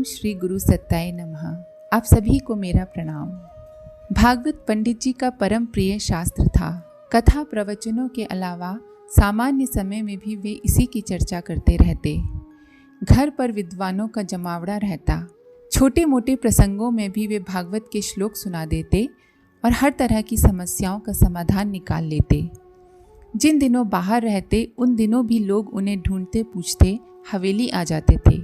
ओम श्री गुरु सत्ताय नमः। आप सभी को मेरा प्रणाम। भागवत पंडित जी का परम प्रिय शास्त्र था। कथा प्रवचनों के अलावा सामान्य समय में भी वे इसी की चर्चा करते रहते। घर पर विद्वानों का जमावड़ा रहता। छोटे मोटे प्रसंगों में भी वे भागवत के श्लोक सुना देते और हर तरह की समस्याओं का समाधान निकाल लेते। जिन दिनों बाहर रहते उन दिनों भी लोग उन्हें ढूंढते पूछते हवेली आ जाते थे।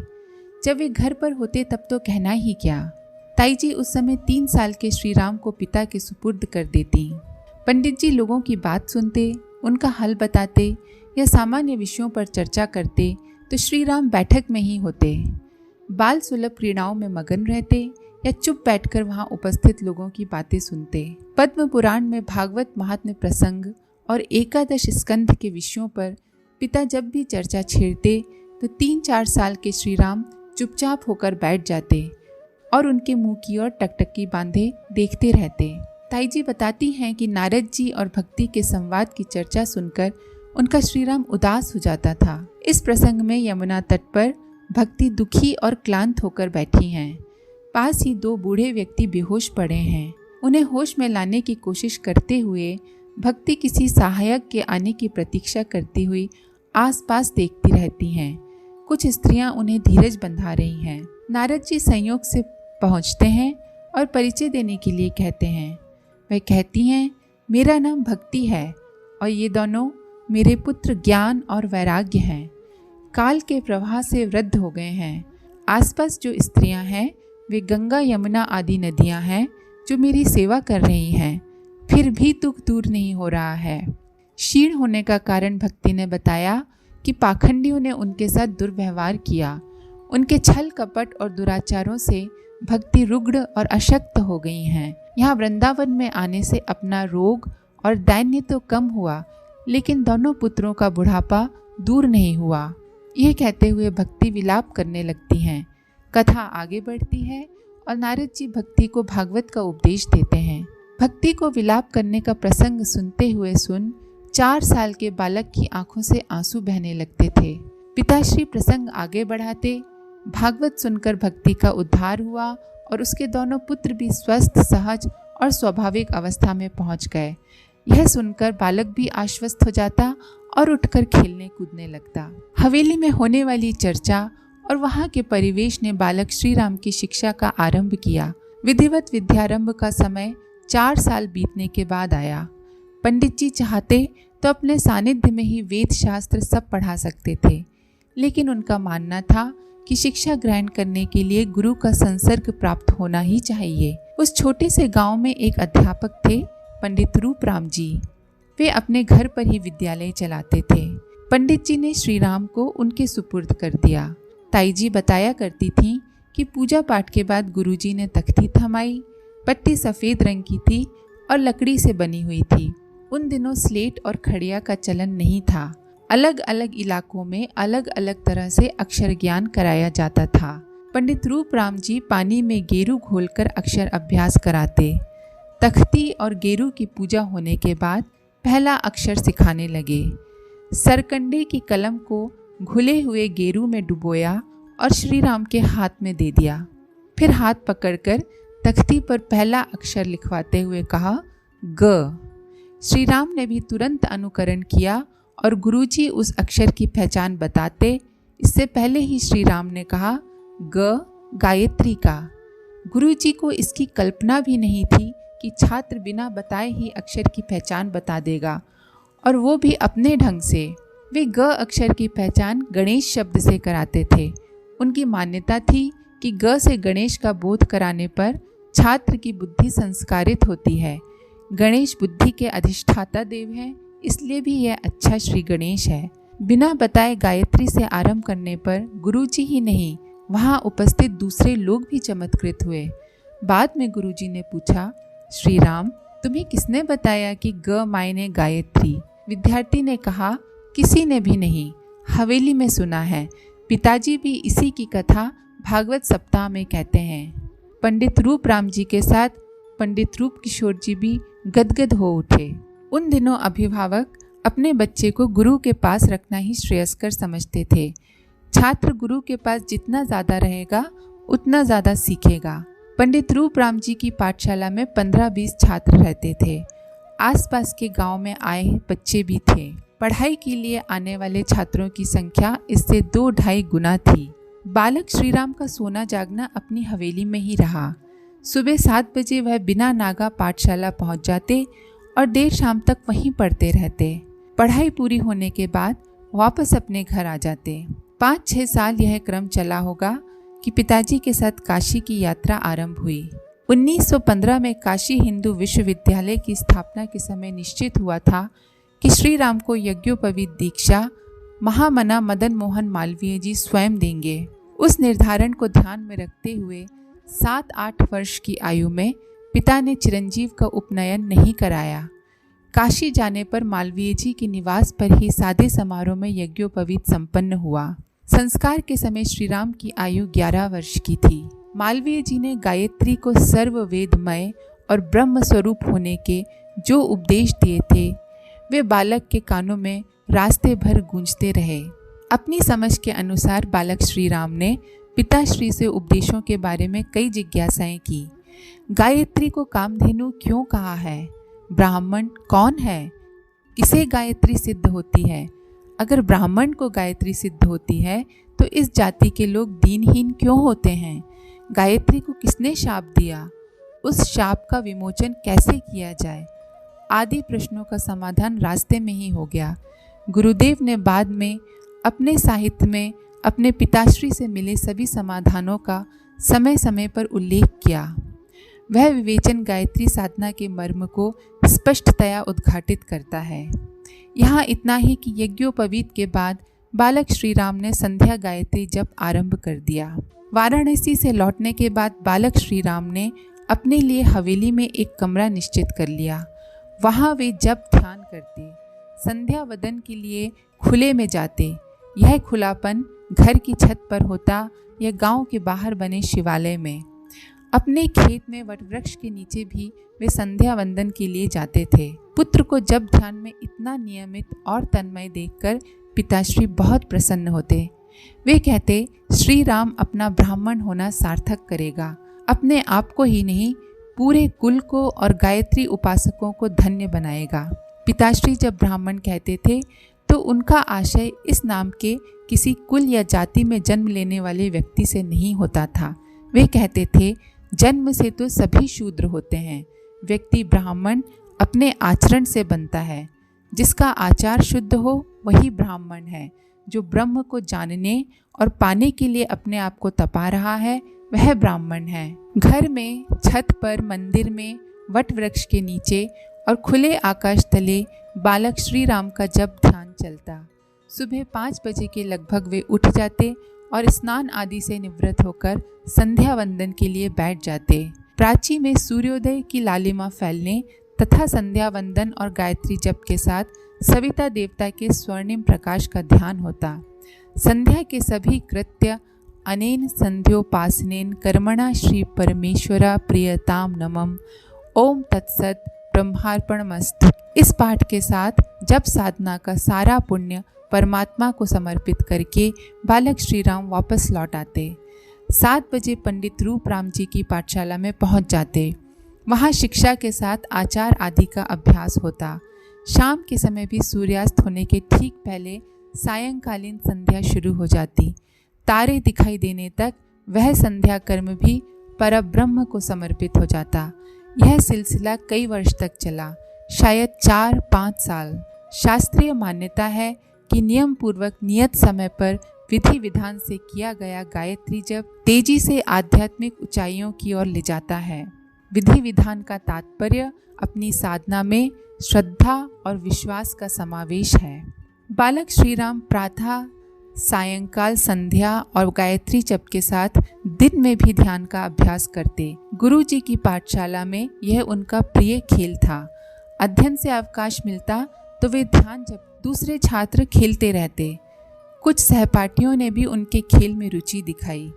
जब वे घर पर होते तब तो कहना ही क्या। ताई जी उस समय 3 साल के श्री राम को पिता के सुपुर्द कर देती। पंडित जी लोगों की बात सुनते, उनका हल बताते या सामान्य विषयों पर चर्चा करते तो श्री राम बैठक में ही होते। बाल सुलभ क्रीड़ाओं में मगन रहते या चुप बैठकर वहां उपस्थित लोगों की बातें सुनते। पद्म पुराण में भागवत महात्म्य प्रसंग और एकादश स्कंध के विषयों पर पिता जब भी चर्चा छेड़ते तो 3-4 साल के श्री राम चुपचाप होकर बैठ जाते और उनके मुंह की ओर टकटकी बांधे देखते रहते। ताई जी बताती हैं कि नारद जी और भक्ति के संवाद की चर्चा सुनकर उनका श्री राम उदास हो जाता था। इस प्रसंग में यमुना तट पर भक्ति दुखी और क्लांत होकर बैठी हैं। पास ही 2 बूढ़े व्यक्ति बेहोश पड़े हैं। उन्हें होश में लाने की कोशिश करते हुए भक्ति किसी सहायक के आने की प्रतीक्षा करती हुई आसपास देखती रहती हैं। कुछ स्त्रियां उन्हें धीरज बंधा रही हैं। नारद जी संयोग से पहुंचते हैं और परिचय देने के लिए कहते हैं। वह कहती हैं, मेरा नाम भक्ति है और ये दोनों मेरे पुत्र ज्ञान और वैराग्य हैं। काल के प्रवाह से वृद्ध हो गए हैं। आसपास जो स्त्रियां हैं वे गंगा यमुना आदि नदियां हैं जो मेरी सेवा कर रही हैं। फिर भी दुख दूर नहीं हो रहा है। क्षीण होने का कारण भक्ति ने बताया कि पाखंडियों ने उनके साथ दुर्व्यवहार किया। उनके छल कपट और दुराचारों से भक्ति रुग्ण और अशक्त हो गई हैं। यहाँ वृंदावन में आने से अपना रोग और दैन्य तो कम हुआ, लेकिन दोनों पुत्रों का बुढ़ापा दूर नहीं हुआ। यह कहते हुए भक्ति विलाप करने लगती हैं। कथा आगे बढ़ती है और नारद जी भक्ति को भागवत का उपदेश देते हैं। भक्ति को विलाप करने का प्रसंग सुनते हुए 4 साल के बालक की आंखों से आंसू बहने लगते थे। पिताश्री प्रसंग आगे बढ़ाते। भागवत सुनकर भक्ति का उद्धार हुआ और उसके दोनों पुत्र भी स्वस्थ, सहज और स्वाभाविक अवस्था में पहुंच गए। यह सुनकर बालक भी आश्वस्त हो जाता और उठकर खेलने कूदने लगता। हवेली में होने वाली चर्चा और वहां के परिवेश ने बालक श्री राम की शिक्षा का आरंभ किया। विधिवत विद्यारंभ का समय 4 साल बीतने के बाद आया। पंडित जी चाहते तो अपने सानिध्य में ही वेद शास्त्र सब पढ़ा सकते थे, लेकिन उनका मानना था कि शिक्षा ग्रहण करने के लिए गुरु का संसर्ग प्राप्त होना ही चाहिए। उस छोटे से गांव में एक अध्यापक थे, पंडित रूपराम जी। वे अपने घर पर ही विद्यालय चलाते थे। पंडित जी ने श्री राम को उनके सुपुर्द कर दिया। ताई जी बताया करती थीं कि पूजा पाठ के बाद गुरुजी ने तख्ती थमाई। पट्टी सफ़ेद रंग की थी और लकड़ी से बनी हुई थी। उन दिनों स्लेट और खड़िया का चलन नहीं था। अलग अलग इलाकों में अलग अलग तरह से अक्षर ज्ञान कराया जाता था। पंडित रूपराम जी पानी में गेरू घोलकर अक्षर अभ्यास कराते। तख्ती और गेरू की पूजा होने के बाद पहला अक्षर सिखाने लगे। सरकंडे की कलम को घुले हुए गेरू में डुबोया और श्री राम के हाथ में दे दिया। फिर हाथ पकड़कर तख्ती पर पहला अक्षर लिखवाते हुए कहा, ग। श्री राम ने भी तुरंत अनुकरण किया और गुरुजी उस अक्षर की पहचान बताते। इससे पहले ही श्री राम ने कहा, ग गायत्री का। गुरुजी को इसकी कल्पना भी नहीं थी कि छात्र बिना बताए ही अक्षर की पहचान बता देगा, और वो भी अपने ढंग से। वे ग अक्षर की पहचान गणेश शब्द से कराते थे। उनकी मान्यता थी कि ग से गणेश का बोध कराने पर छात्र की बुद्धि संस्कारित होती है। गणेश बुद्धि के अधिष्ठाता देव हैं, इसलिए भी यह अच्छा श्री गणेश है। बिना बताए गायत्री से आरंभ करने पर गुरुजी ही नहीं, वहां उपस्थित दूसरे लोग भी चमत्कृत हुए। बाद में गुरुजी ने पूछा, श्री राम तुम्हें किसने बताया कि ग मायने गायत्री? विद्यार्थी ने कहा, किसी ने भी नहीं, हवेली में सुना है। पिताजी भी इसी की कथा भागवत सप्ताह में कहते हैं। पंडित रूपराम जी के साथ पंडित रूप किशोर जी भी गदगद हो उठे। उन दिनों अभिभावक अपने बच्चे को गुरु के पास रखना ही श्रेयस्कर समझते थे। छात्र गुरु के पास जितना ज़्यादा रहेगा उतना ज़्यादा सीखेगा। पंडित रूपराम जी की पाठशाला में 15-20 छात्र रहते थे। आसपास के गांव में आए बच्चे भी थे। पढ़ाई के लिए आने वाले छात्रों की संख्या इससे 2-2.5 गुना थी। बालक श्रीराम का सोना जागना अपनी हवेली में ही रहा। सुबह 7 बजे वह बिना नागा पाठशाला पहुंच जाते और देर शाम तक वहीं पढ़ते रहते। पढ़ाई पूरी होने के बाद वापस अपने घर आ जाते। 5-6 साल यह क्रम चला होगा कि पिताजी के साथ काशी की यात्रा आरंभ हुई। 1915 में काशी हिंदू विश्वविद्यालय की स्थापना के समय निश्चित हुआ था कि श्री राम को यज्ञोपवीत दीक्षा महामना मदन मोहन मालवीय जी स्वयं देंगे। उस निर्धारण को ध्यान में रखते हुए 7-8 वर्ष की आयु में पिता ने चिरंजीव का उपनयन नहीं कराया। काशी जाने पर मालवीय जी के निवास पर ही सादे समारोह में यज्ञोपवीत संपन्न हुआ। संस्कार के समय श्री राम की आयु 11 वर्ष की थी। मालवीय जी ने गायत्री को सर्ववेदमय और ब्रह्म स्वरूप होने के जो उपदेश दिए थे वे बालक के कानों में रास्ते भर गूंजते रहे। अपनी समझ के अनुसार बालक श्री राम ने पिताश्री से उपदेशों के बारे में कई जिज्ञासाएं की। गायत्री को कामधेनु क्यों कहा है? ब्राह्मण कौन है? किसे गायत्री सिद्ध होती है? अगर ब्राह्मण को गायत्री सिद्ध होती है तो इस जाति के लोग दीनहीन क्यों होते हैं? गायत्री को किसने शाप दिया? उस शाप का विमोचन कैसे किया जाए? आदि प्रश्नों का समाधान रास्ते में ही हो गया। गुरुदेव ने बाद में अपने साहित्य में अपने पिताश्री से मिले सभी समाधानों का समय समय पर उल्लेख किया। वह विवेचन गायत्री साधना के मर्म को स्पष्टतया उद्घाटित करता है। यहाँ इतना ही कि यज्ञोपवीत के बाद बालक श्री राम ने संध्या गायत्री जप आरंभ कर दिया। वाराणसी से लौटने के बाद बालक श्री राम ने अपने लिए हवेली में एक कमरा निश्चित कर लिया। वहाँ वे जप ध्यान करते, संध्या वदन के लिए खुले में जाते। यह खुलापन घर की छत पर होता या गांव के बाहर बने शिवालय में। अपने खेत में वटवृक्ष के नीचे भी वे संध्या वंदन के लिए जाते थे। पुत्र को जब ध्यान में इतना नियमित और तन्मय देखकर पिताश्री बहुत प्रसन्न होते। वे कहते, श्री राम अपना ब्राह्मण होना सार्थक करेगा। अपने आप को ही नहीं, पूरे कुल को और गायत्री उपासकों को धन्य बनाएगा। पिताश्री जब ब्राह्मण कहते थे तो उनका आशय इस नाम के किसी कुल या जाति में जन्म लेने वाले व्यक्ति से नहीं होता था। वे कहते थे, जन्म से तो सभी शूद्र होते हैं। व्यक्ति ब्राह्मण अपने आचरण से बनता है। जिसका आचार शुद्ध हो वही ब्राह्मण है। जो ब्रह्म को जानने और पाने के लिए अपने आप को तपा रहा है वह ब्राह्मण है। घर में, छत पर, मंदिर में, वट वृक्ष के नीचे और खुले आकाश तले बालक श्री राम का जब ध्यान चलता। सुबह 5 बजे के लगभग वे उठ जाते और स्नान आदि से निवृत्त होकर संध्या वंदन के लिए बैठ जाते। प्राची में सूर्योदय की लालिमा फैलने तथा संध्या वंदन और गायत्री जप के साथ सविता देवता के स्वर्णिम प्रकाश का ध्यान होता। संध्या के सभी कृत्य अनेन संध्योपासनेन कर्मणा श्री परमेश्वरा प्रियताम नमम ओम तत्सत ब्रह्मार्पणमस्तु। इस पाठ के साथ जप साधना का सारा पुण्य परमात्मा को समर्पित करके बालक श्री राम वापस लौट आते। 7 बजे पंडित रूपराम जी की पाठशाला में पहुंच जाते। वहां शिक्षा के साथ आचार आदि का अभ्यास होता। शाम के समय भी सूर्यास्त होने के ठीक पहले सायंकालीन संध्या शुरू हो जाती। तारे दिखाई देने तक वह संध्या कर्म भी परब्रह्म को समर्पित हो जाता। यह सिलसिला कई वर्ष तक चला, शायद 4-5 साल। शास्त्रीय मान्यता है कि नियम पूर्वक नियत समय पर विधि विधान से किया गया गायत्री जप तेजी से आध्यात्मिक ऊंचाइयों की ओर ले जाता है। विधि विधान का तात्पर्य अपनी साधना में श्रद्धा और विश्वास का समावेश है। बालक श्री राम प्रातः, सायंकाल, संध्या और गायत्री जप के साथ दिन में भी ध्यान का अभ्यास करते। गुरु जी की पाठशाला में यह उनका प्रिय खेल था। अध्ययन से अवकाश मिलता तो वे ध्यान जप, दूसरे छात्र खेलते रहते। कुछ सहपाठियों ने भी उनके खेल में रुचि दिखाई।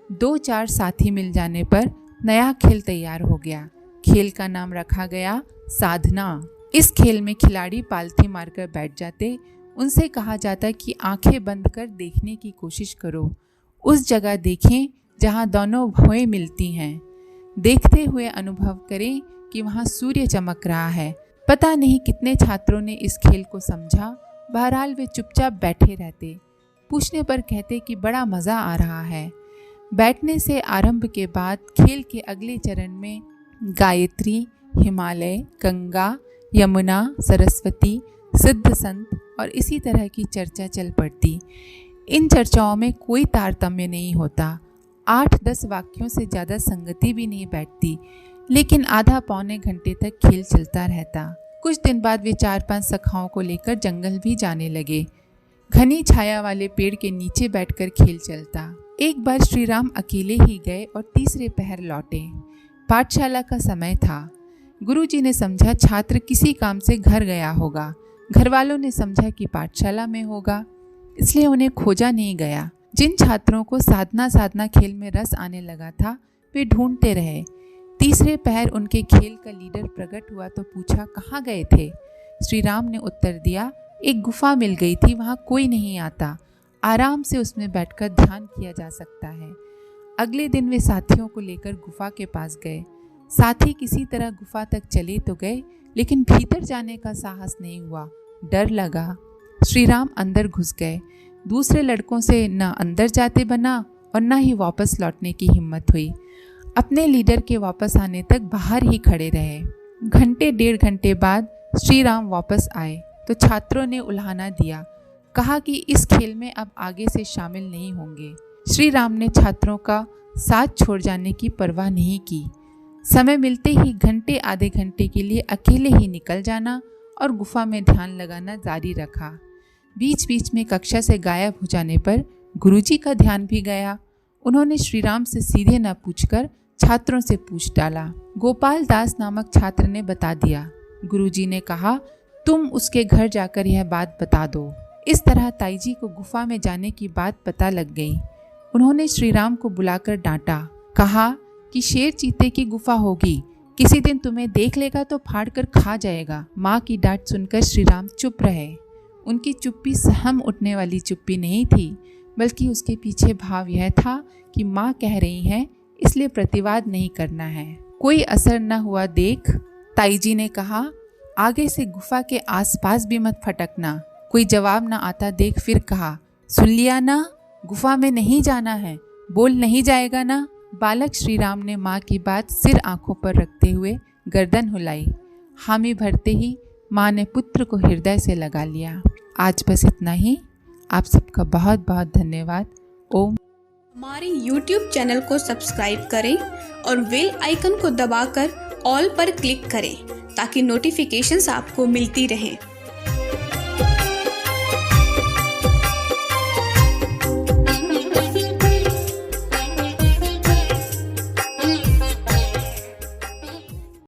2-4 साथी मिल जाने पर नया खेल तैयार हो गया। खेल का नाम रखा गया साधना। इस खेल में खिलाड़ी पालथी मारकर बैठ जाते। उनसे कहा जाता कि आंखें बंद कर देखने की कोशिश करो। उस जगह देखें जहाँ दोनों भौएं मिलती हैं। देखते हुए अनुभव करें कि वहाँ सूर्य चमक रहा है। पता नहीं कितने छात्रों ने इस खेल को समझा। बहरहाल वे चुपचाप बैठे रहते। पूछने पर कहते कि बड़ा मज़ा आ रहा है। बैठने से आरंभ के बाद खेल के अगले चरण में गायत्री, हिमालय, गंगा, यमुना, सरस्वती, सिद्ध संत और इसी तरह की चर्चा चल पड़ती। इन चर्चाओं में कोई तारतम्य नहीं होता। 8-10 वाक्यों से ज़्यादा संगति भी नहीं बैठती, लेकिन आधा पौने घंटे तक खेल चलता रहता। कुछ दिन बाद वे 4-5 सखाओं को लेकर जंगल भी जाने लगे। घनी छाया वाले पेड़ के नीचे बैठकर खेल चलता। एक बार श्री राम अकेले ही गए और तीसरे पहर लौटे। पाठशाला का समय था। गुरुजी ने समझा छात्र किसी काम से घर गया होगा। घर वालों ने समझा कि पाठशाला में होगा, इसलिए उन्हें खोजा नहीं गया। जिन छात्रों को साधना खेल में रस आने लगा था, वे ढूंढते रहे। तीसरे पहर उनके खेल का लीडर प्रकट हुआ तो पूछा, कहाँ गए थे? श्री राम ने उत्तर दिया, एक गुफा मिल गई थी, वहाँ कोई नहीं आता। आराम से उसमें बैठकर ध्यान किया जा सकता है। अगले दिन वे साथियों को लेकर गुफा के पास गए। साथी किसी तरह गुफा तक चले तो गए, लेकिन भीतर जाने का साहस नहीं हुआ। डर लगा। श्री राम अंदर घुस गए। दूसरे लड़कों से न अंदर जाते बना और न ही वापस लौटने की हिम्मत हुई। अपने लीडर के वापस आने तक बाहर ही खड़े रहे। घंटे 1.5 घंटे बाद श्री राम वापस आए तो छात्रों ने उल्हाना दिया। कहा कि इस खेल में अब आगे से शामिल नहीं होंगे। श्री राम ने छात्रों का साथ छोड़ जाने की परवाह नहीं की। समय मिलते ही घंटे आधे घंटे के लिए अकेले ही निकल जाना और गुफा में ध्यान लगाना जारी रखा। बीच बीच में कक्षा से गायब हो जाने पर गुरुजी का ध्यान भी गया। उन्होंने श्री राम से सीधे न पूछकर छात्रों से पूछ डाला। गोपाल दास नामक छात्र ने बता दिया। गुरुजी ने कहा, तुम उसके घर जाकर यह बात बता दो। इस तरह ताईजी को गुफा में जाने की बात पता लग गई। उन्होंने श्री राम को बुलाकर डांटा। कहा कि शेर चीते की गुफा होगी, किसी दिन तुम्हें देख लेगा तो फाड़ कर खा जाएगा। माँ की डांट सुनकर श्री राम चुप रहे। उनकी चुप्पी सहम उठने वाली चुप्पी नहीं थी, बल्कि उसके पीछे भाव यह था कि माँ कह रही हैं, इसलिए प्रतिवाद नहीं करना है। कोई असर न हुआ देख ताईजी ने कहा, आगे से गुफा के आसपास भी मत फटकना। कोई जवाब न आता देख फिर कहा, सुन लिया ना, गुफा में नहीं जाना है, बोल नहीं जाएगा ना। बालक श्री राम ने माँ की बात सिर आंखों पर रखते हुए गर्दन हिलाई। हामी भरते ही माँ ने पुत्र को हृदय से लगा लिया। आज बस इतना ही। आप सबका बहुत बहुत धन्यवाद। ओम। हमारे YouTube चैनल को सब्सक्राइब करें और बेल आइकन को दबाकर ऑल पर क्लिक करें ताकि नोटिफिकेशंस आपको मिलती रहें।